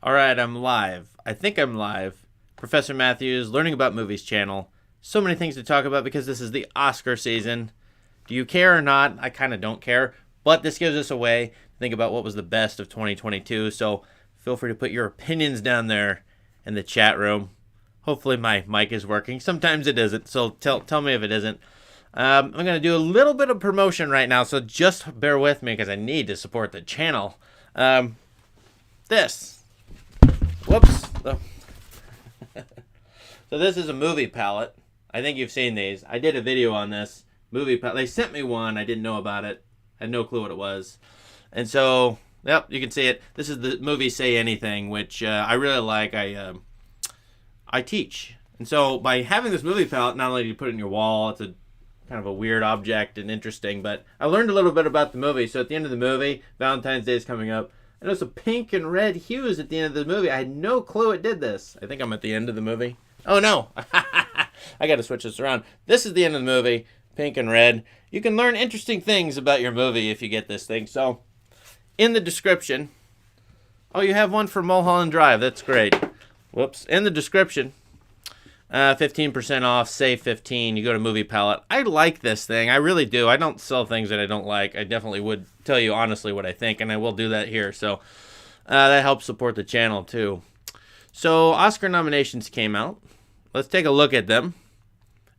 All right, I'm live. I think I'm live. Professor Matthews, Learning About Movies channel. So many things to talk about because this is the Oscar season. Do you care or not? I kind of don't care, but this gives us a way to think about what was the best of 2022. So feel free to put your opinions down there in the chat room. Hopefully my mic is working. Sometimes it isn't, so tell me if it isn't. I'm going to do a little bit of promotion right now, so just bear with me because I need to support the channel. This. Whoops. Oh. So this is a movie palette. I think you've seen these. I did a video on this movie palette. They sent me one. I didn't know about it. I had no clue what it was. And so, yep, you can see it. This is the movie Say Anything, which I really like. I teach. And so by having this movie palette, not only do you put it in your wall, it's a kind of a weird object and interesting, but I learned a little bit about the movie. So at the end of the movie, Valentine's Day is coming up. I noticed some pink and red hues at the end of the movie. I had no clue it did this. I think I'm at the end of the movie. Oh, no. I got to switch this around. This is the end of the movie, pink and red. You can learn interesting things about your movie if you get this thing. So in the description, oh, you have one for Mulholland Drive. That's great. Whoops. In the description, 15% off, save 15. You go to Movie Palette. I like this thing. I really do. I don't sell things that I don't like. I definitely would tell you honestly what I think, and I will do that here. So that helps support the channel too. So Oscar nominations came out. Let's take a look at them.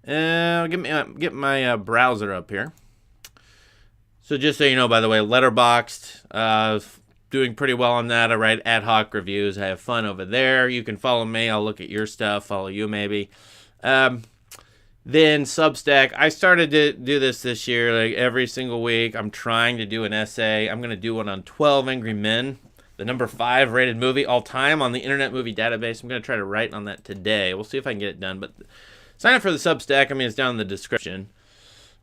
Get my browser up here. So just so you know, by the way, Letterboxd, doing pretty well on that. I write ad hoc reviews. I have fun over there. You can follow me. I'll look at your stuff. Follow you maybe. Then Substack. I started to do this year, like every single week. I'm trying to do an essay. I'm going to do one on 12 Angry Men, the number 5 rated movie all time on the Internet Movie Database. I'm going to try to write on that today. We'll see if I can get it done. But sign up for the Substack. I mean, it's down in the description.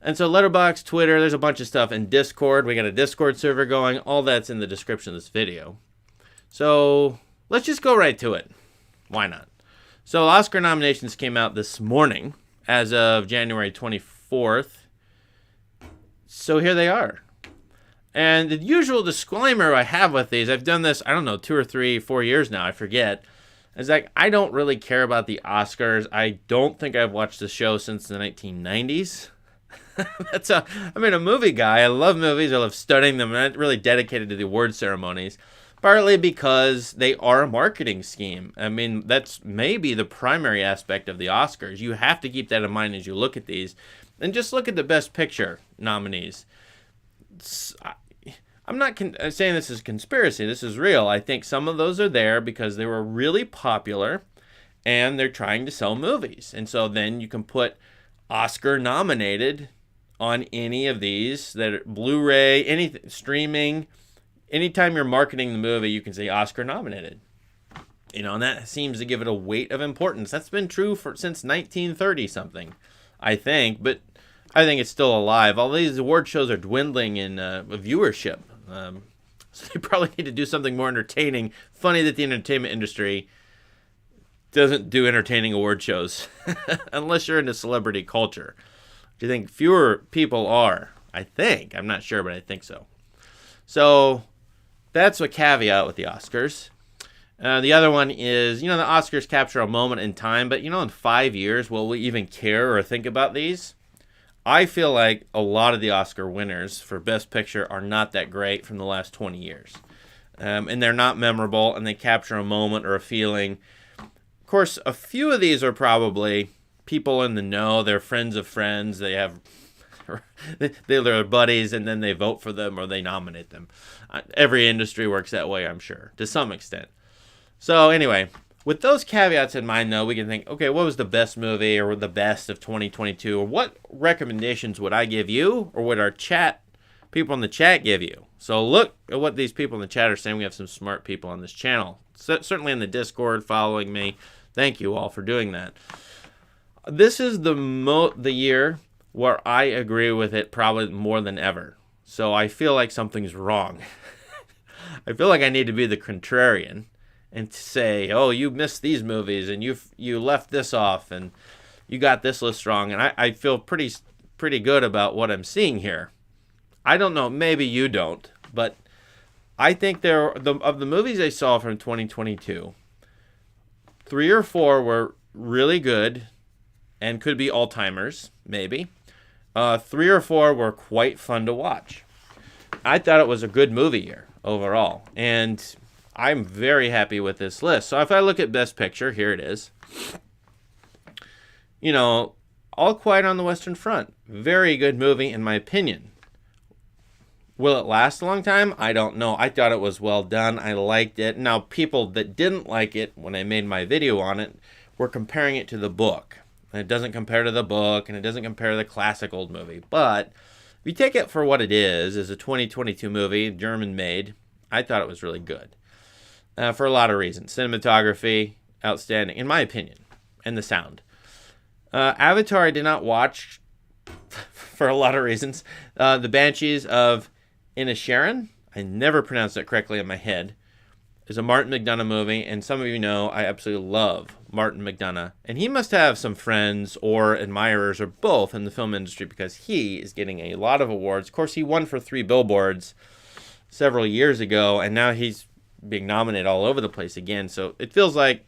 And so Letterboxd, Twitter, there's a bunch of stuff. In Discord, we got a Discord server going. All that's in the description of this video. So let's just go right to it. Why not? So Oscar nominations came out this morning as of January 24th. So here they are. And the usual disclaimer I have with these, I've done this, I don't know, 2 or 3, 4 years now, I forget, is like I don't really care about the Oscars. I don't think I've watched the show since the 1990s. I'm a movie guy. I love movies. I love studying them. I'm not really dedicated to the award ceremonies, partly because they are a marketing scheme. I mean, that's maybe the primary aspect of the Oscars. You have to keep that in mind as you look at these. And just look at the Best Picture nominees. I'm not saying this is conspiracy. This is real. I think some of those are there because they were really popular and they're trying to sell movies. And so then you can put Oscar nominated on any of these that are Blu-ray, anything, streaming. Anytime you're marketing the movie, you can say Oscar nominated. You know, and that seems to give it a weight of importance. That's been true since 1930 something, I think. But I think it's still alive. All these award shows are dwindling in viewership. So they probably need to do something more entertaining. Funny that the entertainment industry doesn't do entertaining award shows unless you're into celebrity culture. Do you think fewer people are? I think. I'm not sure, but I think so. So that's a caveat with the Oscars. The other one is, the Oscars capture a moment in time, but, in 5 years, will we even care or think about these? I feel like a lot of the Oscar winners for Best Picture are not that great from the last 20 years. And they're not memorable, and they capture a moment or a feeling. Of course, a few of these are probably people in the know. They're friends of friends. They're buddies, and then they vote for them or they nominate them. Every industry works that way, I'm sure, to some extent. So anyway, with those caveats in mind, though, we can think, okay, what was the best movie or the best of 2022? Or what recommendations would I give you, or would our people in the chat give you? So look at what these people in the chat are saying. We have some smart people on this channel. Certainly in the Discord following me. Thank you all for doing that. This is the year where I agree with it probably more than ever. So I feel like something's wrong. I feel like I need to be the contrarian and to say, oh, you missed these movies and you left this off and you got this list wrong. And I feel pretty good about what I'm seeing here. I don't know, maybe you don't, but I think of the movies I saw from 2022, 3 or 4 were really good and could be all-timers, maybe. 3 or 4 were quite fun to watch. I thought it was a good movie year overall, and I'm very happy with this list. So if I look at Best Picture, here it is. You know, All Quiet on the Western Front, very good movie in my opinion. Will it last a long time? I don't know. I thought it was well done. I liked it. Now, people that didn't like it when I made my video on it were comparing it to the book. And it doesn't compare to the book, and it doesn't compare to the classic old movie. But if you take it for what it is a 2022 movie, German-made, I thought it was really good. For a lot of reasons. Cinematography, outstanding, in my opinion, and the sound. Avatar I did not watch for a lot of reasons. The Banshees of Inisherin, I never pronounced it correctly in my head, is a Martin McDonagh movie, and some of you know I absolutely love Martin McDonagh. And he must have some friends or admirers or both in the film industry because he is getting a lot of awards. Of course, he won for 3 Billboards several years ago, and now he's being nominated all over the place again. So it feels like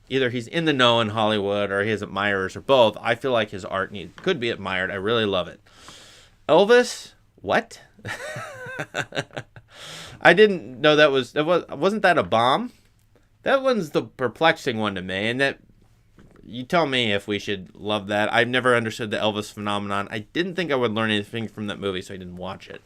either he's in the know in Hollywood or he has admirers or both. I feel like his art could be admired. I really love it. Elvis, what? I didn't know wasn't that a bomb? That one's the perplexing one to me, and that you tell me if we should love that. I've never understood the Elvis phenomenon. I didn't think I would learn anything from that movie, so I didn't watch it.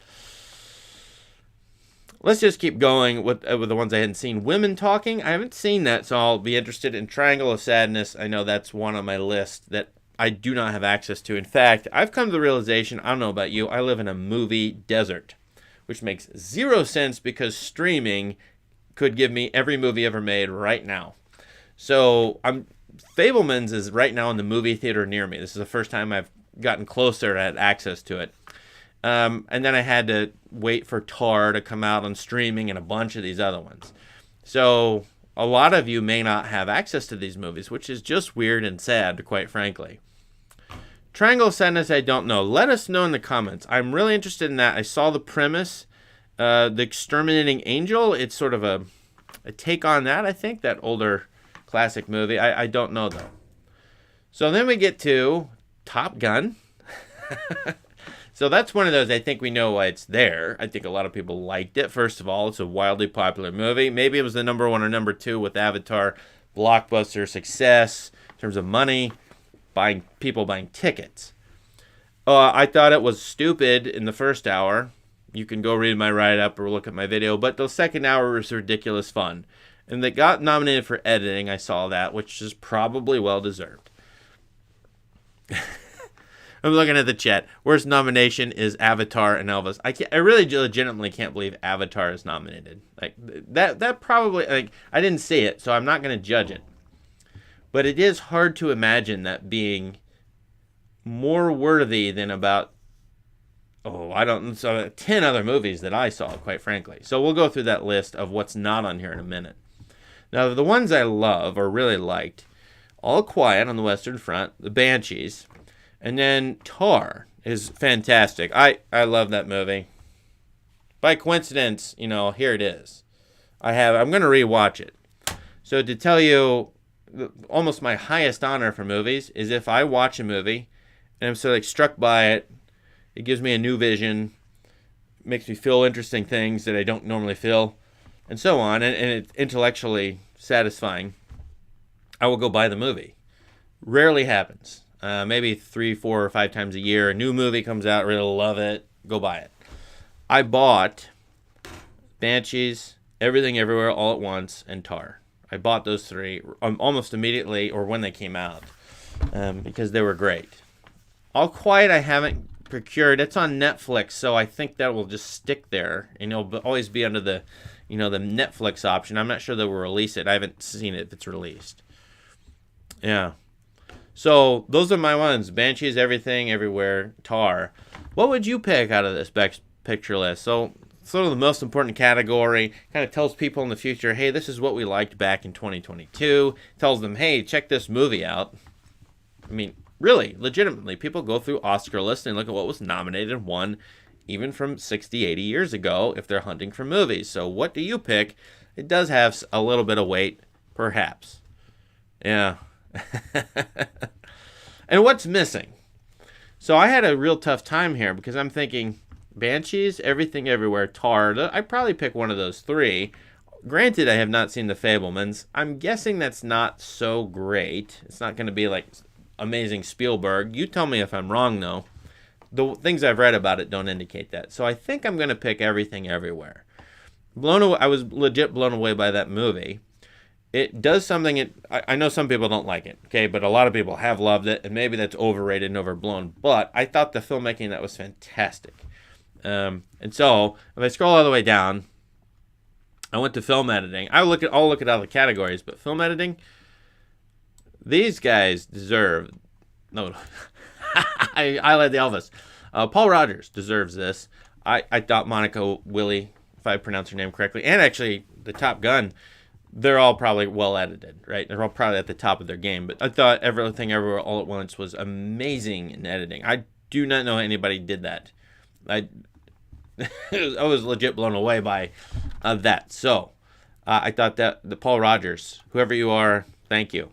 Let's just keep going with the ones I hadn't seen. Women Talking, I haven't seen that, so I'll be interested in Triangle of Sadness. I know that's one on my list that I do not have access to. In fact, I've come to the realization, I don't know about you, I live in a movie desert, which makes 0 sense because streaming could give me every movie ever made right now. So Fabelmans is right now in the movie theater near me. This is the first time I've gotten closer to had access to it. And then I had to wait for Tar to come out on streaming and a bunch of these other ones. So a lot of you may not have access to these movies, which is just weird and sad, quite frankly. Triangle of Sadness, I don't know. Let us know in the comments. I'm really interested in that. I saw the premise. The Exterminating Angel, it's sort of a take on that, I think, that older classic movie. I don't know, though. So then we get to Top Gun. So that's one of those, I think we know why it's there. I think a lot of people liked it. First of all, it's a wildly popular movie. Maybe it was the number 1 or number 2 with Avatar. Blockbuster success in terms of money, people buying tickets. I thought it was stupid in the first hour. You can go read my write-up or look at my video. But the second hour was ridiculous fun. And they got nominated for editing. I saw that, which is probably well-deserved. I'm looking at the chat. Worst nomination is Avatar and Elvis. I really legitimately can't believe Avatar is nominated. Like that probably, like, I didn't see it, so I'm not going to judge it. But it is hard to imagine that being more worthy than about 10 other movies that I saw, quite frankly. So we'll go through that list of what's not on here in a minute. Now, the ones I love or really liked, All Quiet on the Western Front, The Banshees, and then Tar is fantastic. I love that movie. By coincidence, here it is. I'm going to rewatch it. So to tell you, almost my highest honor for movies is if I watch a movie and I'm so struck by it, it gives me a new vision, makes me feel interesting things that I don't normally feel, and so on, and it's intellectually satisfying, I will go buy the movie. Rarely happens. Maybe 3, 4, or 5 times a year, a new movie comes out, really love it, go buy it. I bought Banshees, Everything Everywhere All at Once, and Tar. I bought those 3 almost immediately or when they came out because they were great. All Quiet I haven't procured. It's on Netflix, so I think that will just stick there, and it'll always be under the the Netflix option. I'm not sure they will release it. I haven't seen it if it's released. Yeah. So those are my ones. Banshees, Everything, Everywhere, Tar. What would you pick out of this best picture list? So sort of the most important category. Kind of tells people in the future, hey, this is what we liked back in 2022. Tells them, hey, check this movie out. I mean, really, legitimately, people go through Oscar lists and look at what was nominated and won. even from 60, 80 years ago if they're hunting for movies. So what do you pick? It does have a little bit of weight, perhaps. Yeah. And what's missing? So I had a real tough time here because I'm thinking Banshees, Everything Everywhere, Tar. I'd probably pick one of those three. Granted, I have not seen The Fabelmans. I'm guessing that's not so great. It's not going to be like amazing Spielberg. You tell me if I'm wrong, though. The things I've read about it don't indicate that. So I think I'm going to pick Everything Everywhere. I was legit blown away by that movie. It does something. I know some people don't like it, okay, but a lot of people have loved it, and maybe that's overrated and overblown. But I thought the filmmaking that was fantastic. And so if I scroll all the way down, I went to film editing. I'll look at all the categories, but film editing, these guys deserve. No, I led the Elvis. Paul Rogers deserves this. I thought Monica Willie, if I pronounce her name correctly, and actually the Top Gun. They're all probably well edited, right? They're all probably at the top of their game. But I thought Everything Everywhere All at Once was amazing in editing. I do not know anybody did that. I was legit blown away by that. So I thought that the Paul Rogers, whoever you are, thank you.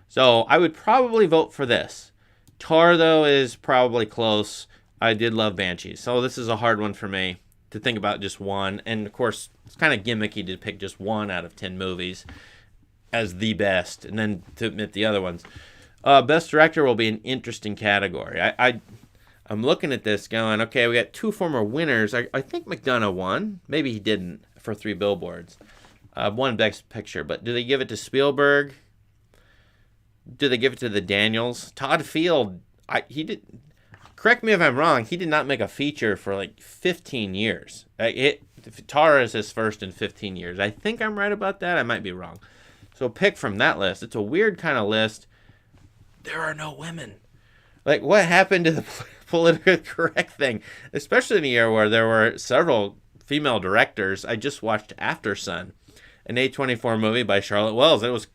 So I would probably vote for this. Tar, though, is probably close. I did love Banshees. So this is a hard one for me to think about just one. And, of course, it's kind of gimmicky to pick just 1 out of 10 movies as the best and then to admit the other ones. Best Director will be an interesting category. I'm looking at this going, okay, we got 2 former winners. I think McDonough won. Maybe he didn't for 3 Billboards. Won Best Picture. But do they give it to Spielberg? Do they give it to the Daniels? Todd Field, he did. Correct me if I'm wrong, he did not make a feature for like 15 years. Tar is his first in 15 years. I think I'm right about that. I might be wrong. So pick from that list. It's a weird kind of list. There are no women. Like, what happened to the politically correct thing? Especially in a year where there were several female directors. I just watched After Sun, an A24 movie by Charlotte Wells.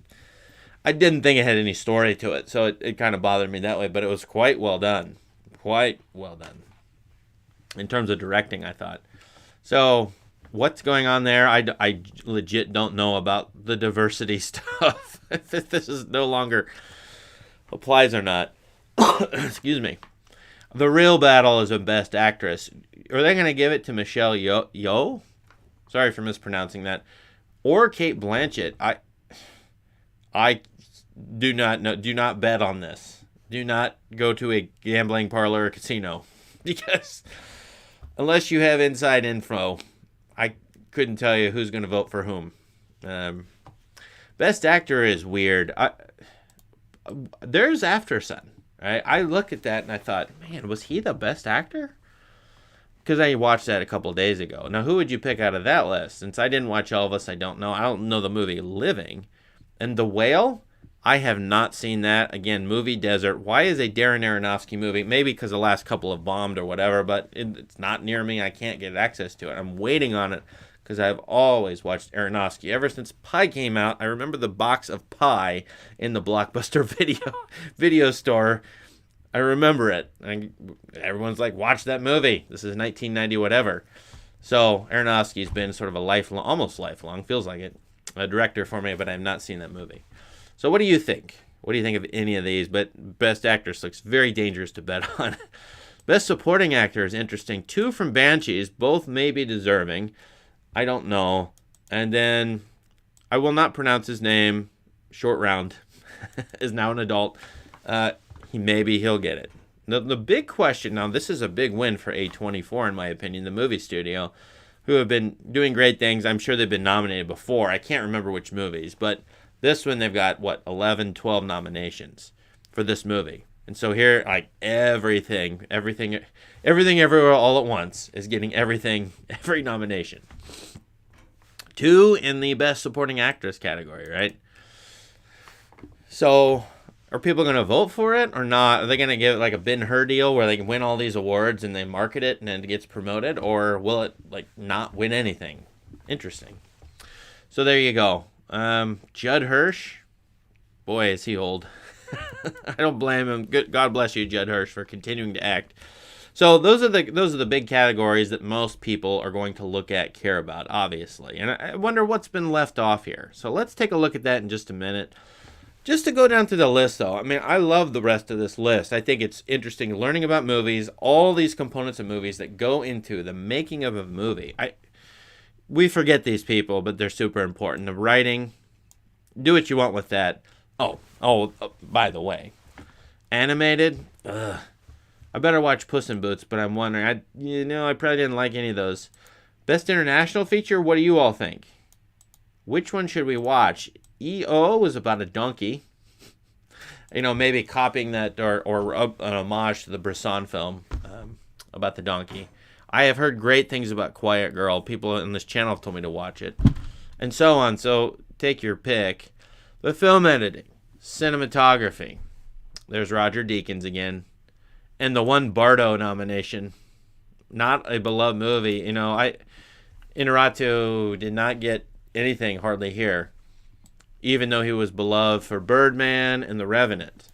I didn't think it had any story to it, so it kind of bothered me that way, but it was quite well done. Quite well done. In terms of directing, I thought. So, what's going on there? I legit don't know about the diversity stuff. If this is no longer applies or not. Excuse me. The real battle is a Best Actress. Are they going to give it to Michelle Yeoh? Sorry for mispronouncing that. Or Cate Blanchett? I do not know. Do not bet on this. Do not go to a gambling parlor or casino. Because unless you have inside info, I couldn't tell you who's going to vote for whom. Best Actor is weird. There's After Sun. Right? I looked at that and I thought, man, was he the best actor? Because I watched that a couple days ago. Now, who would you pick out of that list? Since I didn't watch Elvis, I don't know. I don't know the movie Living. And The Whale, I have not seen that. Again, movie desert. Why is a Darren Aronofsky movie? Maybe because the last couple have bombed or whatever, but it's not near me. I can't get access to it. I'm waiting on it because I've always watched Aronofsky. Ever since Pi came out, I remember the box of Pi in the Blockbuster video store. I remember it. Everyone's like, watch that movie. This is 1990 whatever. So Aronofsky's been sort of a lifelong, almost lifelong, feels like it, a director for me, but I have not seen that movie. So what do you think? What do you think of any of these? But Best Actress looks very dangerous to bet on. Best Supporting Actor is interesting. 2 from Banshees, both may be deserving. I don't know. And then I will not pronounce his name. Short Round is now an adult. He'll get it. The big question, now this is a big win for A24 in my opinion, the movie studio, who have been doing great things. I'm sure they've been nominated before. I can't remember which movies, but this one they've got, 11, 12 nominations for this movie. And so here, like, everything, everywhere, all at once is getting every nomination. 2 in the Best Supporting Actress category, right? So, are people going to vote for it or not? Are they going to give it like a Ben-Hur deal where they can win all these awards and they market it and then it gets promoted? Or will it, not win anything? Interesting. So there you go. Judd Hirsch, boy, is he old. I don't blame him. God bless you, Judd Hirsch, for continuing to act. So those are the big categories that most people are going to look at, care about, obviously. And I wonder what's been left off here. So let's take a look at that in just a minute. Just to go down to the list, though, I mean, I love the rest of this list. I think it's interesting learning about movies, all these components of movies that go into the making of a movie. We forget these people, but they're super important. The writing, do what you want with that. Oh, by the way, animated, I better watch Puss in Boots, but I'm wondering, I probably didn't like any of those. Best international feature, what do you all think? Which one should we watch? EO was about a donkey. Maybe copying that or an homage to the Bresson film about the donkey. I have heard great things about Quiet Girl. People on this channel have told me to watch it. And so on. So take your pick. The film editing, cinematography. There's Roger Deakins again. And the one Bardo nomination. Not a beloved movie. Inarritu did not get anything hardly here, even though he was beloved for Birdman and The Revenant.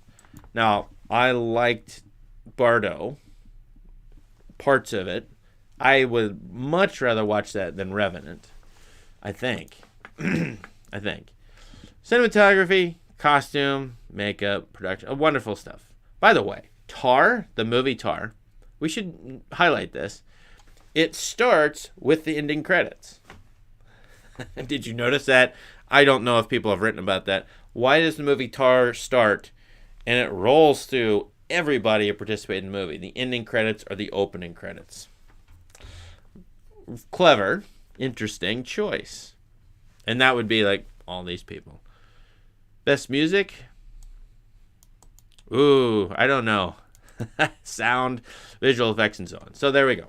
Now, I liked Bardo, parts of it. I would much rather watch that than Revenant, I think. Cinematography, costume, makeup, production, wonderful stuff. By the way, Tar, the movie Tar, we should highlight this. It starts with the ending credits. Did you notice that? I don't know if people have written about that. Why does the movie Tar start and it rolls through everybody who participated in the movie? The ending credits or the opening credits? Clever, interesting choice. And that would be like all these people. Best music? Ooh, I don't know. Sound, visual effects, and so on. So there we go.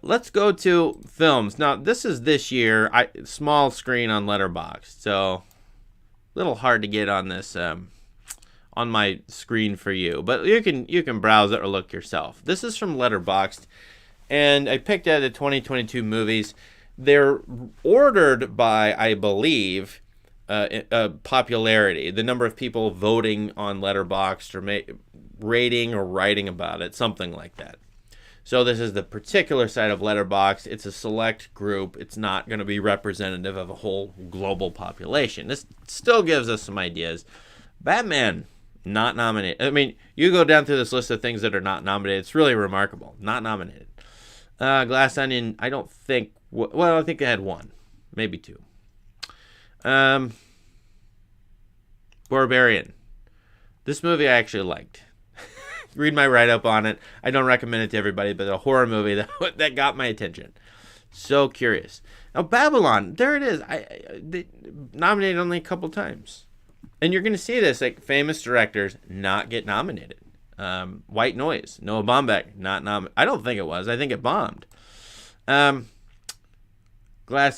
Let's go to films. Now, this is this year. Small screen on Letterboxd, so a little hard to get on this on my screen for you. But you can browse it or look yourself. This is from Letterboxd, and I picked out the 2022 movies. They're ordered by, I believe, popularity, the number of people voting on Letterboxd or rating or writing about it, something like that. So this is the particular side of Letterboxd. It's a select group. It's not going to be representative of a whole global population. This still gives us some ideas. Batman, not nominated. I mean, you go down through this list of things that are not nominated. It's really remarkable. Not nominated. Glass Onion, I don't think... Well, I think they had one. Maybe two. Barbarian. This movie I actually liked. Read my write-up on it. I don't recommend it to everybody, but a horror movie that got my attention. So curious. Now, Babylon, there it is. They nominated only a couple times. And you're going to see this, like, famous directors not get nominated. White Noise, Noah Baumbach, not nominated. I don't think it was. I think it bombed. Glass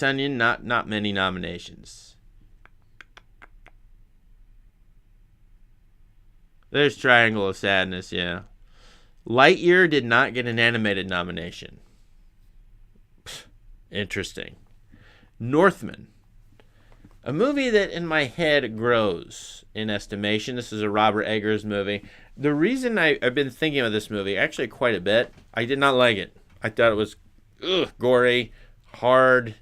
Onion, not many nominations. There's Triangle of Sadness, yeah. Lightyear did not get an animated nomination. Interesting. Northman. A movie that in my head grows in estimation. This is a Robert Eggers movie. The reason I've been thinking of this movie, actually quite a bit, I did not like it. I thought it was gory, hard,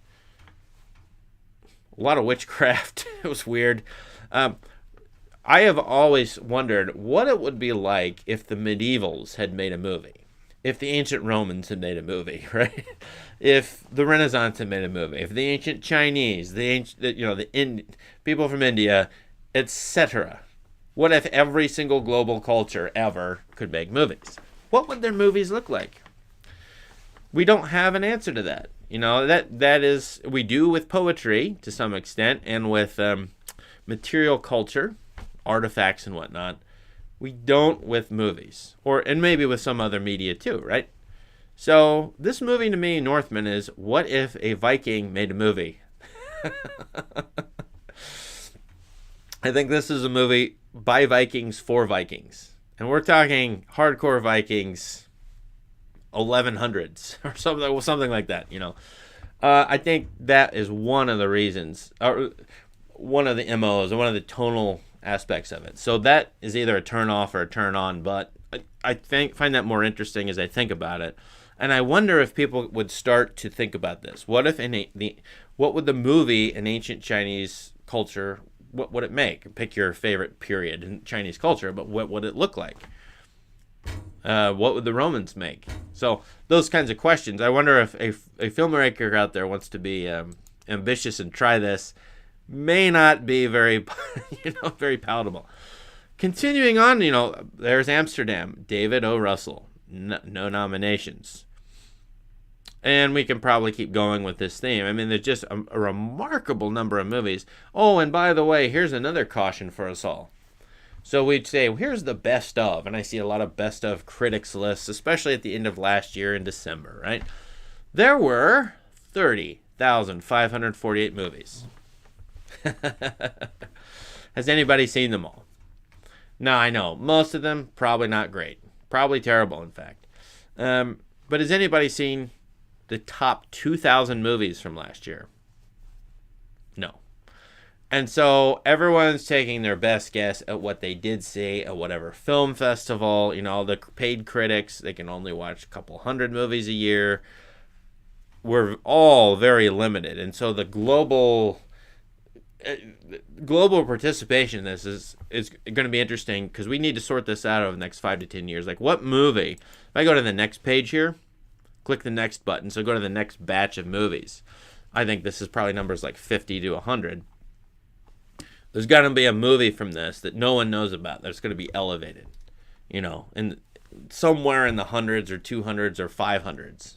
a lot of witchcraft. It was weird. I have always wondered what it would be like if the medievals had made a movie, if the ancient Romans had made a movie, right? If the Renaissance had made a movie, if the ancient Chinese, the people from India, etc. What if every single global culture ever could make movies? What would their movies look like? We don't have an answer to that. That is, we do with poetry to some extent and with material culture, artifacts and whatnot. We don't with movies, and maybe with some other media too, right? So this movie to me, Northman, is what if a Viking made a movie? I think this is a movie by Vikings for Vikings, and we're talking hardcore Vikings, 1100s or something like that. I think that is one of the reasons, or one of the MOs, or one of the tonal aspects of it. So that is either a turn off or a turn on, but find that more interesting as I think about it. And I wonder if people would start to think about this. What if what would the movie in ancient Chinese culture, what would it make? Pick your favorite period in Chinese culture, but what would it look like? What would the Romans make? So those kinds of questions. I wonder if a filmmaker out there wants to be ambitious and try this. May not be very, very palatable. Continuing on, there's Amsterdam. David O. Russell. No nominations. And we can probably keep going with this theme. I mean, there's just a remarkable number of movies. Oh, and by the way, here's another caution for us all. So we'd say, here's the best of. And I see a lot of best of critics lists, especially at the end of last year in December, right? There were 30,548 movies. Has anybody seen them all? Now, I know, most of them, probably not great. Probably terrible, in fact. But has anybody seen the top 2,000 movies from last year? No. And so everyone's taking their best guess at what they did see at whatever film festival. The paid critics, they can only watch a couple hundred movies a year. We're all very limited. And so the global participation in this is going to be interesting because we need to sort this out over the next 5 to 10 years. Like, what movie? If I go to the next page here, click the next button, so go to the next batch of movies. I think this is probably numbers like 50 to 100. There's got to be a movie from this that no one knows about that's going to be elevated, and somewhere in the hundreds or 200s or 500s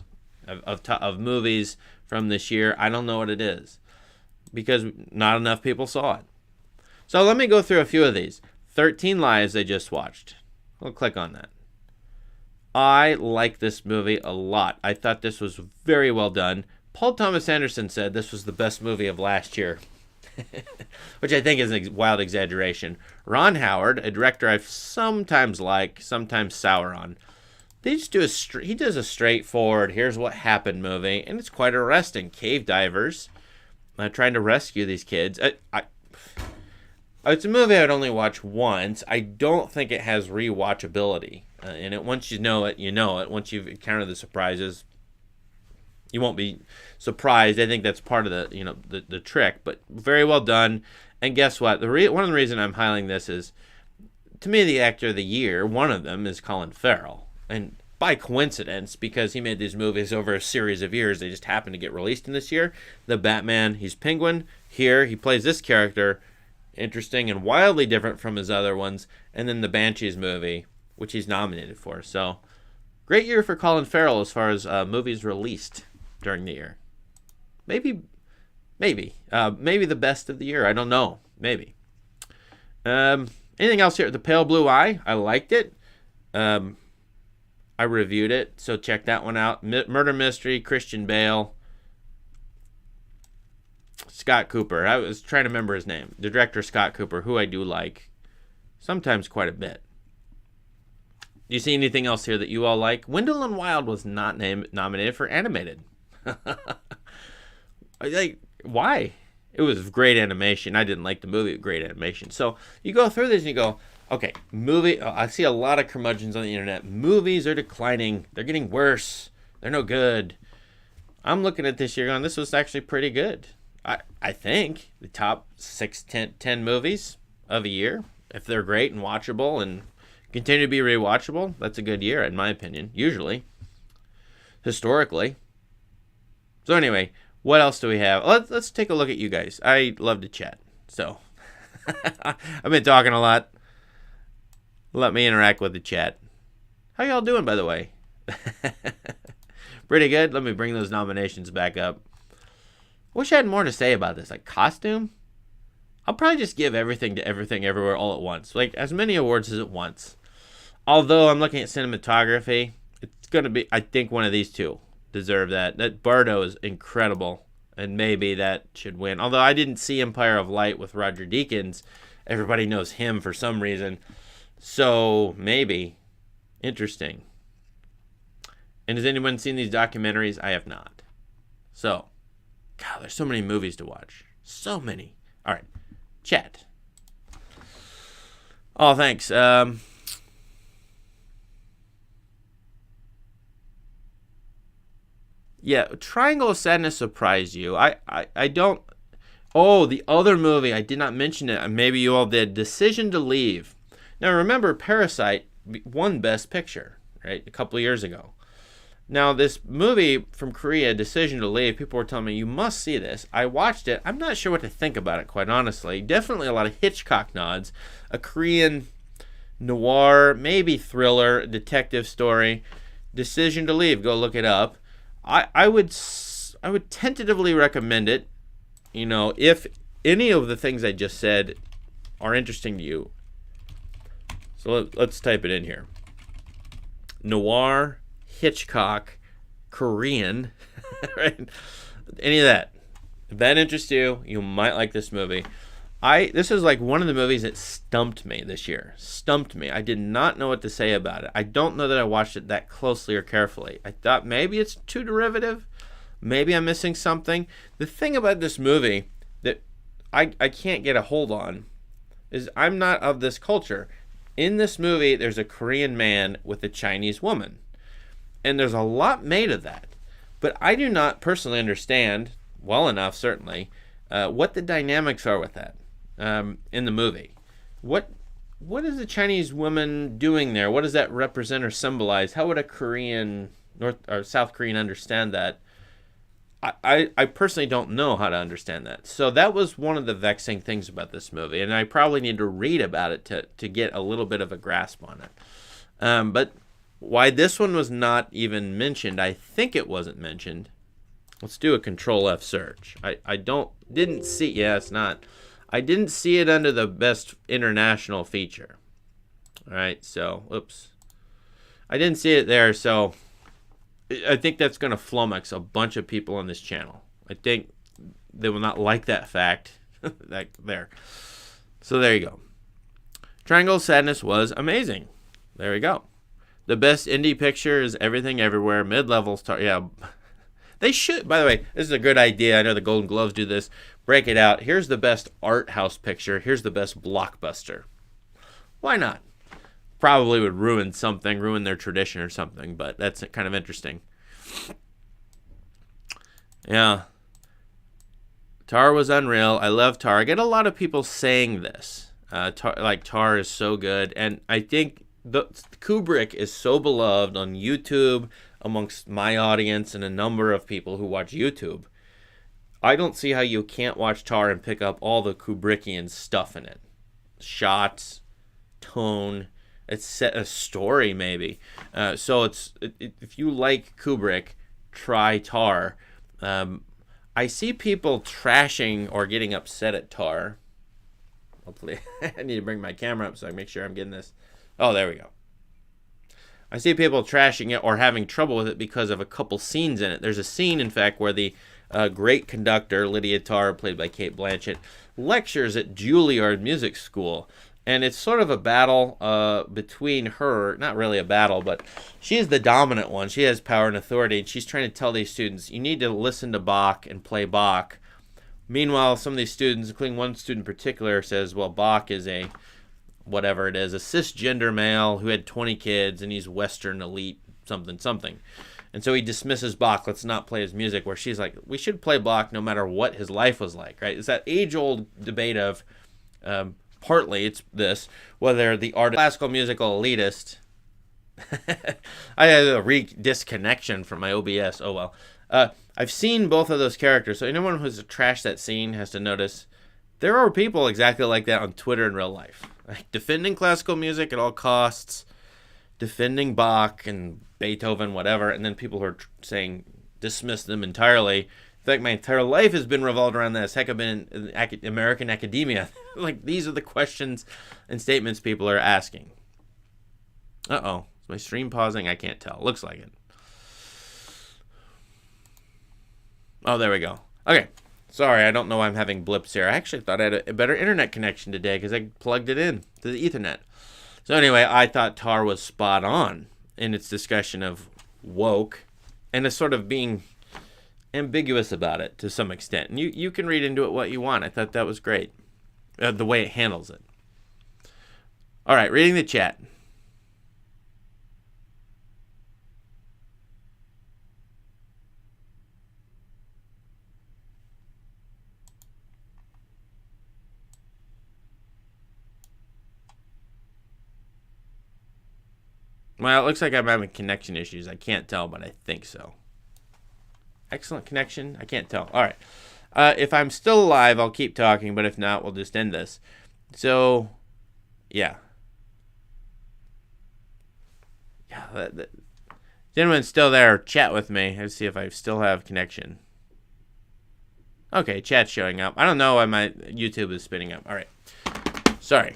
of movies from this year. I don't know what it is, because not enough people saw it. So let me go through a few of these. 13 Lives I just watched. We'll click on that. I like this movie a lot. I thought this was very well done. Paul Thomas Anderson said this was the best movie of last year, which I think is a wild exaggeration. Ron Howard, a director I sometimes like, sometimes sour on, he does a straightforward, here's what happened movie, and it's quite arresting. Cave divers trying to rescue these kids. It's a movie I'd only watch once. I don't think it has rewatchability. And once you know it, you know it. Once you've encountered the surprises, you won't be surprised. I think that's part of the trick. But very well done. And guess what? One of the reasons I'm highlighting this is, to me, the actor of the year, one of them is Colin Farrell. And by coincidence, because he made these movies over a series of years, they just happened to get released in this year. The Batman, he's Penguin. Here, he plays this character. Interesting and wildly different from his other ones. And then the Banshees movie, which he's nominated for. So, great year for Colin Farrell as far as movies released during the year. Maybe the best of the year. I don't know. Maybe. Anything else here? The Pale Blue Eye. I liked it. I reviewed it, so check that one out. Murder Mystery, Christian Bale, Scott Cooper. I was trying to remember his name. The director, Scott Cooper, who I do like sometimes quite a bit. Do you see anything else here that you all like? Wendell and Wild was not nominated for animated. Why? It was great animation. I didn't like the movie, but great animation. So you go through this and you go, okay, I see a lot of curmudgeons on the internet. Movies are declining. They're getting worse. They're no good. I'm looking at this year going, this was actually pretty good. I think the top 10 movies of a year, if they're great and watchable and continue to be rewatchable, that's a good year, in my opinion, usually, historically. So anyway, what else do we have? Let's take a look at you guys. I love to chat, so I've been talking a lot. Let me interact with the chat. How y'all doing, by the way? Pretty good. Let me bring those nominations back up. Wish I had more to say about this. Like costume? I'll probably just give everything to everything everywhere all at once. Like as many awards as at once. Although I'm looking at cinematography, it's going to be, I think one of these two deserve that. That Bardo is incredible. And maybe that should win. Although I didn't see Empire of Light with Roger Deakins. Everybody knows him for some reason. So maybe. Interesting. And has anyone seen these documentaries? I have not. So, God, there's so many movies to watch. So many. All right. Chat. Oh, thanks. Yeah, Triangle of Sadness surprised you. I don't. Oh, the other movie, I did not mention it. Maybe you all did. Decision to Leave. Now, remember, Parasite won Best Picture, right, a couple of years ago. Now, this movie from Korea, Decision to Leave, people were telling me, you must see this. I watched it. I'm not sure what to think about it, quite honestly. Definitely a lot of Hitchcock nods. A Korean noir, maybe thriller, detective story. Decision to Leave. Go look it up. I would tentatively recommend it. You know, if any of the things I just said are interesting to you. So let's type it in here. Noir, Hitchcock, Korean, right? Any of that. If that interests you, you might like this movie. This is like one of the movies that stumped me this year. Stumped me. I did not know what to say about it. I don't know that I watched it that closely or carefully. I thought maybe it's too derivative. Maybe I'm missing something. The thing about this movie that I can't get a hold on is I'm not of this culture. In this movie, there's a Korean man with a Chinese woman. And there's a lot made of that. But I do not personally understand, well enough certainly, what the dynamics are with that in the movie. What is the Chinese woman doing there? What does that represent or symbolize? How would a Korean, North or South Korean understand that? I personally don't know how to understand that. So that was one of the vexing things about this movie. And I probably need to read about it to get a little bit of a grasp on it. But why this one was not even mentioned, I think it wasn't mentioned. Let's do a Control F search. Didn't see, yeah, it's not. I didn't see it under the best international feature. All right, so, oops. I didn't see it there, so I think that's going to flummox a bunch of people on this channel. I think they will not like that fact. There. So there you go. Triangle of Sadness was amazing. There we go. The best indie picture is Everything Everywhere. Mid-level star. Yeah. They should. By the way, this is a good idea. I know the Golden Globes do this. Break it out. Here's the best art house picture. Here's the best blockbuster. Why not? Probably would ruin their tradition or something, but that's kind of interesting. Yeah. Tar was unreal. I love Tar. I get a lot of people saying this. Tar is so good. And I think Kubrick is so beloved on YouTube amongst my audience and a number of people who watch YouTube. I don't see how you can't watch Tar and pick up all the Kubrickian stuff in it. Shots, tone, it's set a story maybe. So if you like Kubrick, try Tar. I see people trashing or getting upset at Tar. Hopefully, I need to bring my camera up so I can make sure I'm getting this. Oh, there we go. I see people trashing it or having trouble with it because of a couple scenes in it. There's a scene, in fact, where the great conductor, Lydia Tarr, played by Cate Blanchett, lectures at Juilliard Music School. And it's sort of a battle between her, not really a battle, but she's the dominant one. She has power and authority, and she's trying to tell these students, you need to listen to Bach and play Bach. Meanwhile, some of these students, including one student in particular, says, well, Bach is a whatever it is, a cisgender male who had 20 kids, and he's Western elite something. And so he dismisses Bach. Let's not play his music, where she's like, we should play Bach no matter what his life was like, right? It's that age-old debate of, partly it's this, whether the art of classical musical elitist. I had a disconnection from my OBS. Oh, well. I've seen both of those characters, so anyone who's trashed that scene has to notice there are people exactly like that on Twitter in real life. Like defending classical music at all costs, defending Bach and Beethoven, whatever, and then people who are saying dismiss them entirely. In fact, my entire life has been revolved around this. Heck, I've been in American academia. Like, these are the questions and statements people are asking. Uh-oh. Is my stream pausing? I can't tell. Looks like it. Oh, there we go. Okay. Sorry, I don't know why I'm having blips here. I actually thought I had a better internet connection today because I plugged it in to the Ethernet. So anyway, I thought Tar was spot on in its discussion of woke and is sort of being ambiguous about it to some extent. And you can read into it what you want. I thought that was great, the way it handles it. All right, reading the chat. Well, it looks like I'm having connection issues. I can't tell, but I think so. Excellent connection. I can't tell. All right. If I'm still alive, I'll keep talking, but if not, we'll just end this. So, yeah. Yeah. If anyone's still there, chat with me. Let's see if I still have connection. Okay, chat's showing up. I don't know why my YouTube is spinning up. All right. Sorry.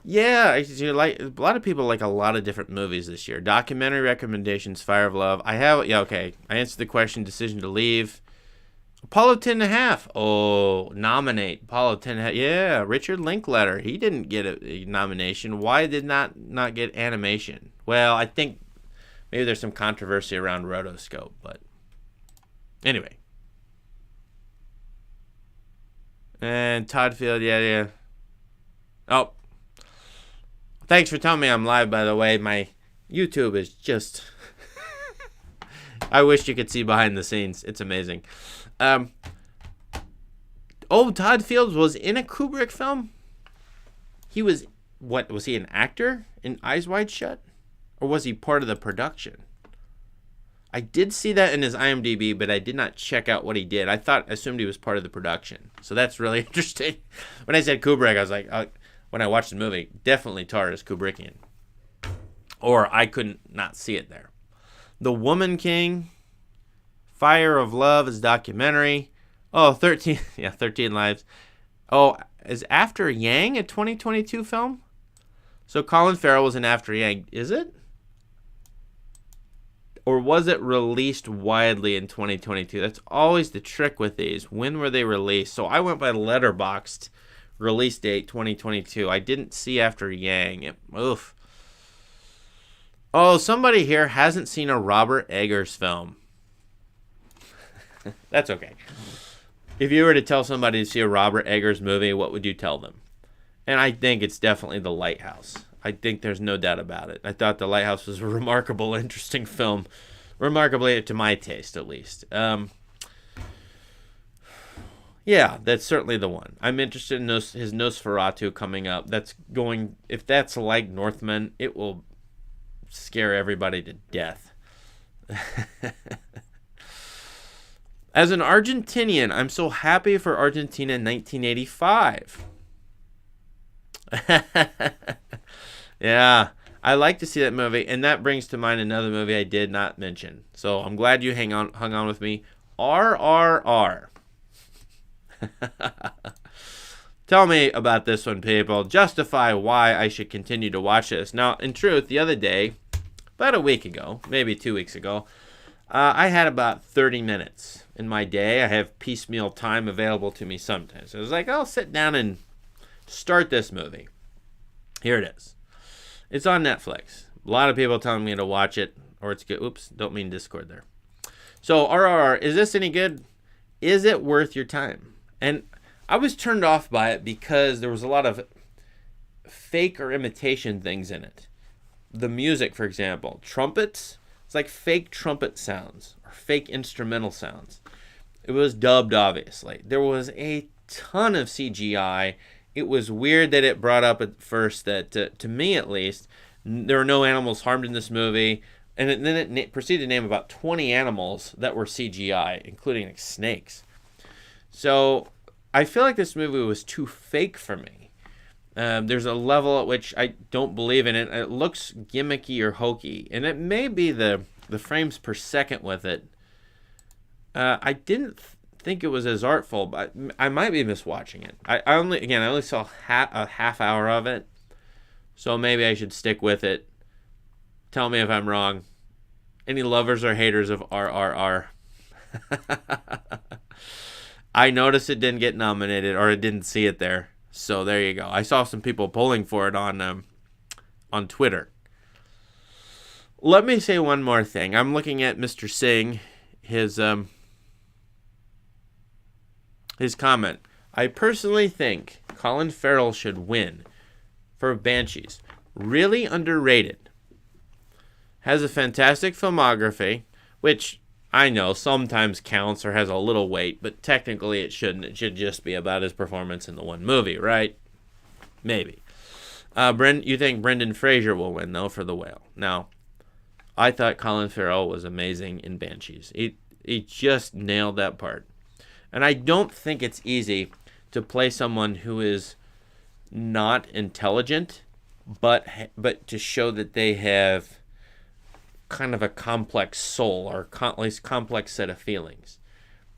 Yeah, a lot of people like a lot of different movies this year. Documentary recommendations, Fire of Love. I answered the question, decision to leave. Apollo 10.5. Oh, nominate Apollo 10.5. Yeah, Richard Linklater. He didn't get a nomination. Why did not get animation? Well, I think maybe there's some controversy around rotoscope, but anyway. And Todd Field, yeah. Oh, thanks for telling me I'm live, by the way. My YouTube is just... I wish you could see behind the scenes. It's amazing. Todd Fields was in a Kubrick film? He was... What, was he an actor in Eyes Wide Shut? Or was he part of the production? I did see that in his IMDb, but I did not check out what he did. I assumed he was part of the production. So that's really interesting. When I said Kubrick, I was like, when I watched the movie, definitely Tar is Kubrickian. Or I couldn't not see it there. The Woman King, Fire of Love is documentary. Oh, 13 Lives. Oh, is After Yang a 2022 film? So Colin Farrell was in After Yang. Is it? Or was it released widely in 2022? That's always the trick with these. When were they released? So I went by Letterboxd release date 2022. I didn't see After Yang. Oof. Oh, somebody here hasn't seen a Robert Eggers film. That's okay. If you were to tell somebody to see a Robert Eggers movie, what would you tell them? And I think it's definitely The Lighthouse. I think there's no doubt about it. I thought The Lighthouse was a remarkable, interesting film. Remarkably, to my taste, at least. Yeah, that's certainly the one. I'm interested in his Nosferatu coming up. If that's like Northman, it will scare everybody to death. As an Argentinian, I'm so happy for Argentina in 1985. Yeah, I like to see that movie, and that brings to mind another movie I did not mention. So I'm glad you hung on with me. RRR. Tell me about this one, people. Justify why I should continue to watch this. Now, in truth, the other day, about a week ago, maybe 2 weeks ago, I had about 30 minutes in my day. I have piecemeal time available to me sometimes. So I was like, I'll sit down and start this movie. Here it is. It's on Netflix. A lot of people telling me to watch it, or it's good. Oops, don't mean Discord there. So, RRR, is this any good? Is it worth your time? And I was turned off by it because there was a lot of fake or imitation things in it. The music, for example, trumpets, it's like fake trumpet sounds or fake instrumental sounds. It was dubbed, obviously. There was a ton of CGI. It was weird that it brought up at first that, to me at least, there were no animals harmed in this movie. And then it proceeded to name about 20 animals that were CGI, including like snakes. So I feel like this movie was too fake for me. There's a level at which I don't believe in it. It looks gimmicky or hokey. And it may be the frames per second with it. I didn't think it was as artful, but I might be miswatching it. I only saw a half hour of it. So maybe I should stick with it. Tell me if I'm wrong. Any lovers or haters of RRR? I noticed it didn't get nominated, or I didn't see it there. So there you go. I saw some people polling for it on Twitter. Let me say one more thing. I'm looking at Mr. Singh, his comment. I personally think Colin Farrell should win for Banshees. Really underrated. Has a fantastic filmography, which I know sometimes counts or has a little weight, but technically it shouldn't. It should just be about his performance in the one movie, right? Maybe. You think Brendan Fraser will win, though, for The Whale. Now, I thought Colin Farrell was amazing in Banshees. He just nailed that part. And I don't think it's easy to play someone who is not intelligent, but to show that they have kind of a complex soul, or at least complex set of feelings.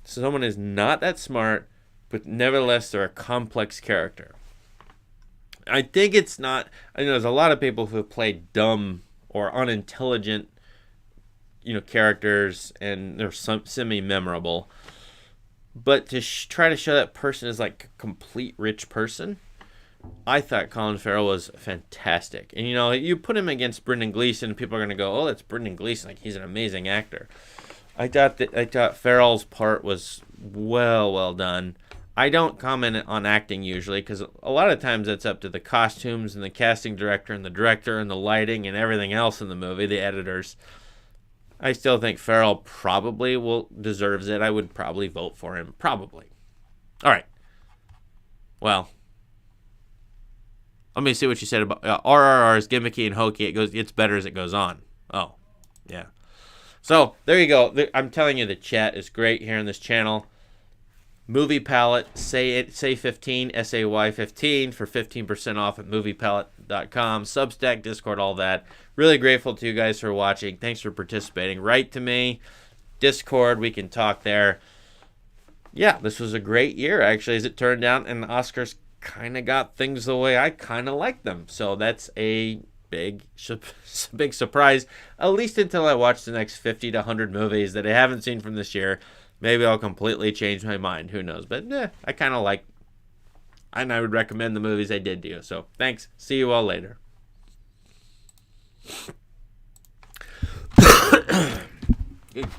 So someone is not that smart, but nevertheless they're a complex character. I think it's not. I know there's a lot of people who play dumb or unintelligent, characters, and they're semi-memorable. But to try to show that person is like a complete rich person, I thought Colin Farrell was fantastic. And you put him against Brendan Gleeson, people are gonna go, "Oh, that's Brendan Gleeson. Like, he's an amazing actor." I thought Farrell's part was well done. I don't comment on acting usually because a lot of times that's up to the costumes and the casting director and the director and the lighting and everything else in the movie, the editors. I still think Farrell probably deserves it. I would probably vote for him. Probably. All right. Well, let me see what you said about RRR is gimmicky and hokey. It's better as it goes on. Oh, yeah. So there you go. I'm telling you, the chat is great here on this channel. Movie Palette, say 15, SAY 15 for 15% off at moviepalette.com. Substack, Discord, all that. Really grateful to you guys for watching. Thanks for participating. Write to me. Discord, we can talk there. Yeah, this was a great year, actually, as it turned out, and the Oscars kind of got things the way I kind of like them. So that's a big surprise, at least until I watch the next 50 to 100 movies that I haven't seen from this year. Maybe I'll completely change my mind. Who knows? But I kind of like, and I would recommend the movies I did to you. So thanks. See you all later. Good